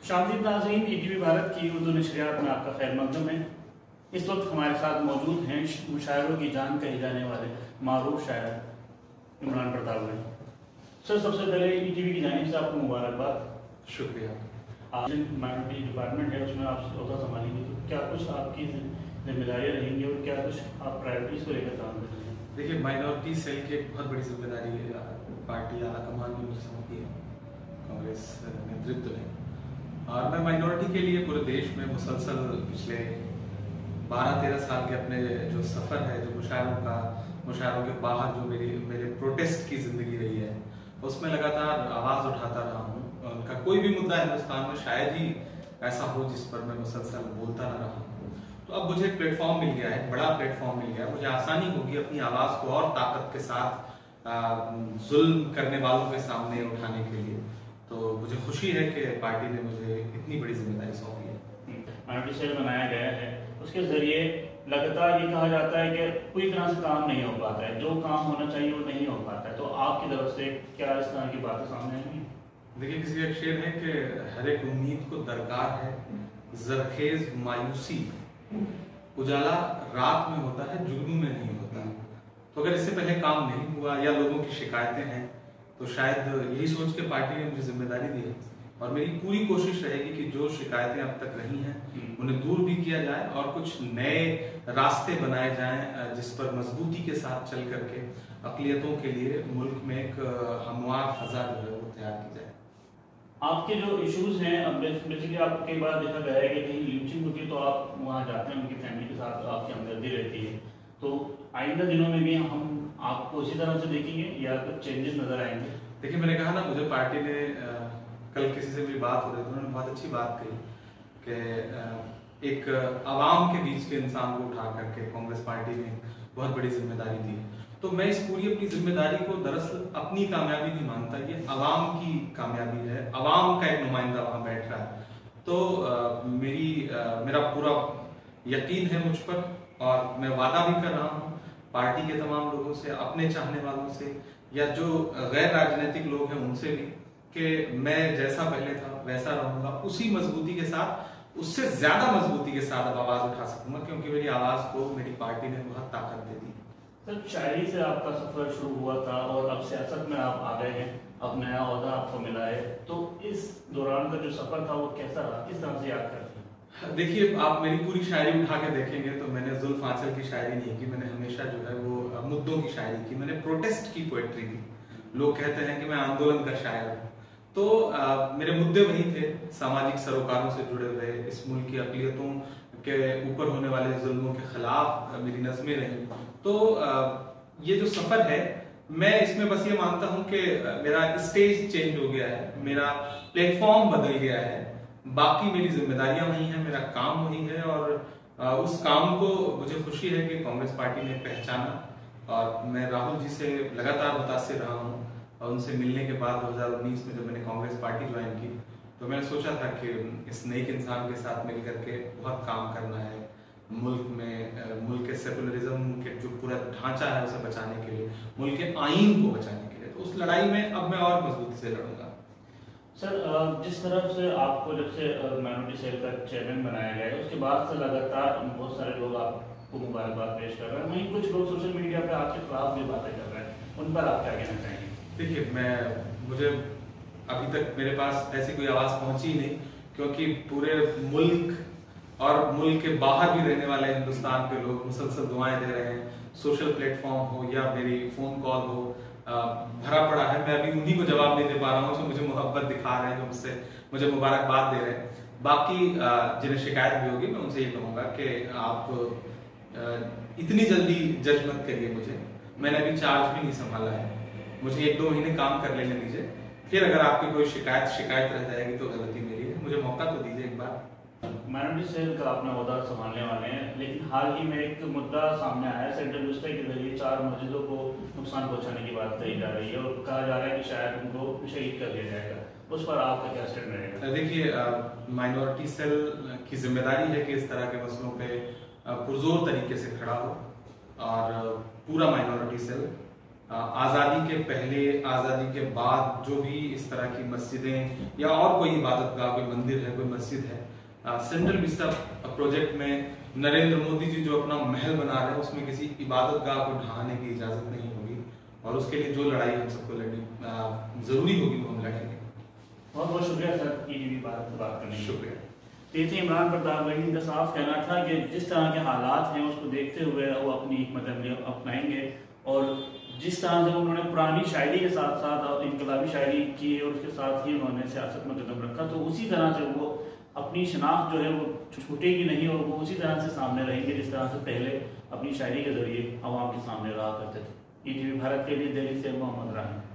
शामदीद नाज़रीन, ईटीवी भारत की उर्दू नशरियात में आपका खैर मकदम है। इस वक्त हमारे साथ मौजूद हैं मुशायरों की जान कहे जाने वाले मारूफ शायर इमरान प्रताप भाई। सर, सबसे पहले ईटीवी की जानिब से आपको मुबारकबाद। शुक्रिया। आज माइनॉरिटी डिपार्टमेंट है, उसमें आप ओहदा संभालेंगे, तो क्या कुछ आपकी जिम्मेदारियाँ रहेंगी और क्या कुछ आप प्रायोरिटीज़ को लेकर काम कर रहे हैं? देखिए, माइनॉरिटी सेल की एक बहुत बड़ी जिम्मेदारी पार्टी आला कमान ने मुझे सौंपी है, कांग्रेस नेतृत्व ने। और मैं माइनॉरिटी के लिए पूरे देश में मुसलसल पिछले 12-13 साल के अपने जो सफ़र है, जो मुशायरों के बाहर जो मेरे प्रोटेस्ट की ज़िंदगी रही है, उसमें लगातार आवाज़ उठाता रहा हूँ। उनका कोई भी मुद्दा हिंदुस्तान में शायद ही ऐसा हो जिस पर मैं मुसलसल बोलता ना रहा हूँ। तो अब मुझे एक प्लेटफॉर्म मिल गया है, बड़ा प्लेटफॉर्म मिल गया है। मुझे आसानी होगी अपनी आवाज़ को और ताकत के साथ जुल्म करने वालों के सामने उठाने के लिए। तो मुझे खुशी है कि पार्टी ने मुझे इतनी बड़ी जिम्मेदारी सौंपी है। माइनॉरिटी सेल बनाया गया है, उसके जरिए लगातार ये कहा जाता है कि पूरी तरह से काम नहीं हो पाता है, जो काम होना चाहिए वो नहीं हो पाता है। तो आपकी तरफ से क्या इस तरह की बातें सामने आएंगी? देखिए, किसी एक शेर है कि हर एक उम्मीद को दरकार है जरखेज मायूसी, उजाला रात में होता है जुगनू में नहीं होता। तो अगर इससे पहले काम नहीं हुआ या लोगों की शिकायतें हैं, तो शायद यही सोच के पार्टी ने मुझे जिम्मेदारी दी है और मेरी पूरी कोशिश रहेगी कि जो शिकायतें अब तक रही हैं उन्हें दूर भी किया जाए और कुछ नए रास्ते बनाए जाएं जिस पर मजबूती के साथ चल करके अक़लियतों के लिए मुल्क में एक हमवार फजा जो है वो तैयार की जाए। आपके जो इश्यूज हैं, अब बेसिकली आपको कई बार देखा गया है कि कहीं लीचिंग होती है तो आप वहाँ जाते हैं, उनकी फैमिली के साथ आपकी हमदर्दी रहती है। तो आइंदा दिनों में भी हम आपको इसी तरह से देखेंगे या कुछ चेंजेस नजर आएंगे? देखिए, मैंने कहा ना, मुझे पार्टी ने कल किसी से मेरी बात हो रही थी, उन्होंने बहुत अच्छी बात कही कि एक आवाम के बीच के इंसान को उठा करके कांग्रेस पार्टी ने बहुत बड़ी जिम्मेदारी दी। तो मैं इस पूरी अपनी जिम्मेदारी को दरअसल अपनी कामयाबी नहीं मानता, ये अवाम की कामयाबी है। अवाम का एक नुमाइंदा वहां बैठ रहा है। तो मेरा पूरा यकीन है मुझ पर और मैं वादा भी कर रहा हूँ पार्टी के तमाम लोगों से, अपने चाहने वालों से या जो गैर राजनीतिक लोग हैं उनसे भी, कि मैं जैसा पहले था वैसा रहूंगा, उसी मजबूती के साथ, उससे ज्यादा मजबूती के साथ अब आवाज उठा सकूंगा, क्योंकि मेरी आवाज को मेरी पार्टी ने बहुत ताकत दे दी। सर, शायरी से आपका सफर शुरू हुआ था और अब सियासत में आप आ गए हैं, अब नया ओहदा आपको मिला है, तो इस दौरान का जो सफर था वो कैसा रहा, किस तरह से याद करते हैं? देखिए, आप मेरी पूरी शायरी उठा के देखेंगे तो मैंने जुल्फ आंचल की शायरी नहीं की, मैंने हमेशा जो है वो मुद्दों की शायरी की, मैंने प्रोटेस्ट की पोएट्री की। लोग कहते हैं कि मैं आंदोलन का शायर हूँ, तो मेरे मुद्दे वही थे, सामाजिक सरोकारों से जुड़े हुए, इस मुल्क की अक़लियतों के ऊपर होने वाले जुल्मों के खिलाफ मेरी नज़में रही। तो ये जो सफर है, मैं इसमें बस ये मानता हूँ कि मेरा स्टेज चेंज हो गया है, मेरा प्लेटफॉर्म बदल गया है, बाकी मेरी जिम्मेदारियां वही हैं, मेरा काम वही है और उस काम को मुझे खुशी है कि कांग्रेस पार्टी ने पहचाना। और मैं राहुल जी से लगातार मुतासिर रहा हूँ और उनसे मिलने के बाद 2019 में जब मैंने कांग्रेस पार्टी ज्वाइन की, तो मैंने सोचा था कि इस नेक इंसान के साथ मिल करके बहुत काम करना है मुल्क में, मुल्क के सेकुलरिज्म के जो पूरा ढांचा है उसे बचाने के लिए, मुल्क के आईन को बचाने के लिए। तो उस लड़ाई में अब मैं और मजबूती से लड़ूंगा। सर, जिस तरफ से आपको जब से माइनॉरिटी सेल का चेयरमैन बनाया गया है, उसके बाद से लगातार बहुत सारे लोग आपको मुबारकबाद पेश कर रहे हैं, वहीं कुछ लोग सोशल मीडिया पे आपके खिलाफ भी बातें कर रहे हैं, उन पर आप क्या कहना चाहेंगे? देखिए, मुझे अभी तक मेरे पास ऐसी कोई आवाज़ पहुंची नहीं, क्योंकि पूरे मुल्क और मुल्क के बाहर भी रहने वाले हिंदुस्तान के लोग मुसलसल दुआएं दे रहे हैं, सोशल प्लेटफॉर्म हो या मेरी फ़ोन कॉल हो, भरा पड़ा है। मैं अभी उन्हीं को जवाब नहीं दे पा रहा हूँ जो मुझे मोहब्बत दिखा रहे हैं, जो मुझसे मुझे मुबारकबाद दे रहे हैं। बाकी जिन्हें शिकायत भी होगी, मैं उनसे ये कहूँगा कि आप इतनी जल्दी जज मत करिए मुझे, मैंने अभी चार्ज भी नहीं संभाला है, मुझे 1-2 महीने काम कर लेने दीजिए, फिर अगर आपकी कोई शिकायत रह जाएगी तो गलती मेरी है, मुझे मौका तो दीजिए एक बार। माइनॉरिटी सेल का अपना ओहदा संभालने वाले हैं, लेकिन हाल ही में एक मुद्दा सामने आया है, सेंट्रल विस्टा के जरिए 4 मस्जिदों को नुकसान पहुंचाने की बात कही जा रही है और कहा जा रहा है कि शायद उनको शहीद कर दिया जाएगा, उस पर आपका क्या स्टैंड रहेगा? देखिए, माइनॉरिटी सेल की जिम्मेदारी है कि इस तरह के मसलों पे पुरजोर तरीके से खड़ा हो और पूरा माइनॉरिटी सेल आज़ादी के पहले, आज़ादी के बाद जो भी इस तरह की मस्जिदें या और कोई इबादत गाह, कोई मंदिर है, कोई मस्जिद है, सेंट्रल विस्टा प्रोजेक्ट में नरेंद्र मोदी जी जो अपना महल बना रहे हैं उसमें किसी इबादत गाह को ढहाने की इजाजत नहीं होगी, और उसके लिए जो लड़ाई हम सबको लड़नी जरूरी होगी वो हम लड़ेंगे। बहुत बहुत शुक्रिया सर ईटीवी बात करने के लिए। शुक्रिया। तो ये थे इमरान प्रतापगढ़ी का साफ कहना था कि जिस तरह के हालात हैं उसको देखते हुए वो अपनी हिकमत अमली अपनाएंगे, और जिस तरह से उन्होंने पुरानी शायरी के साथ साथ इनकलाबी शायरी की और उसके साथ ही उन्होंने सियासत में कदम रखा, तो उसी तरह से वो अपनी शनाख्त जो है वो छूटेगी नहीं, और वो उसी तरह से सामने रहेंगे जिस तरह से पहले अपनी शायरी के जरिए आवाम के सामने रहा करते थे। ईटीवी भारत के लिए दिल्ली से मोहम्मद राही।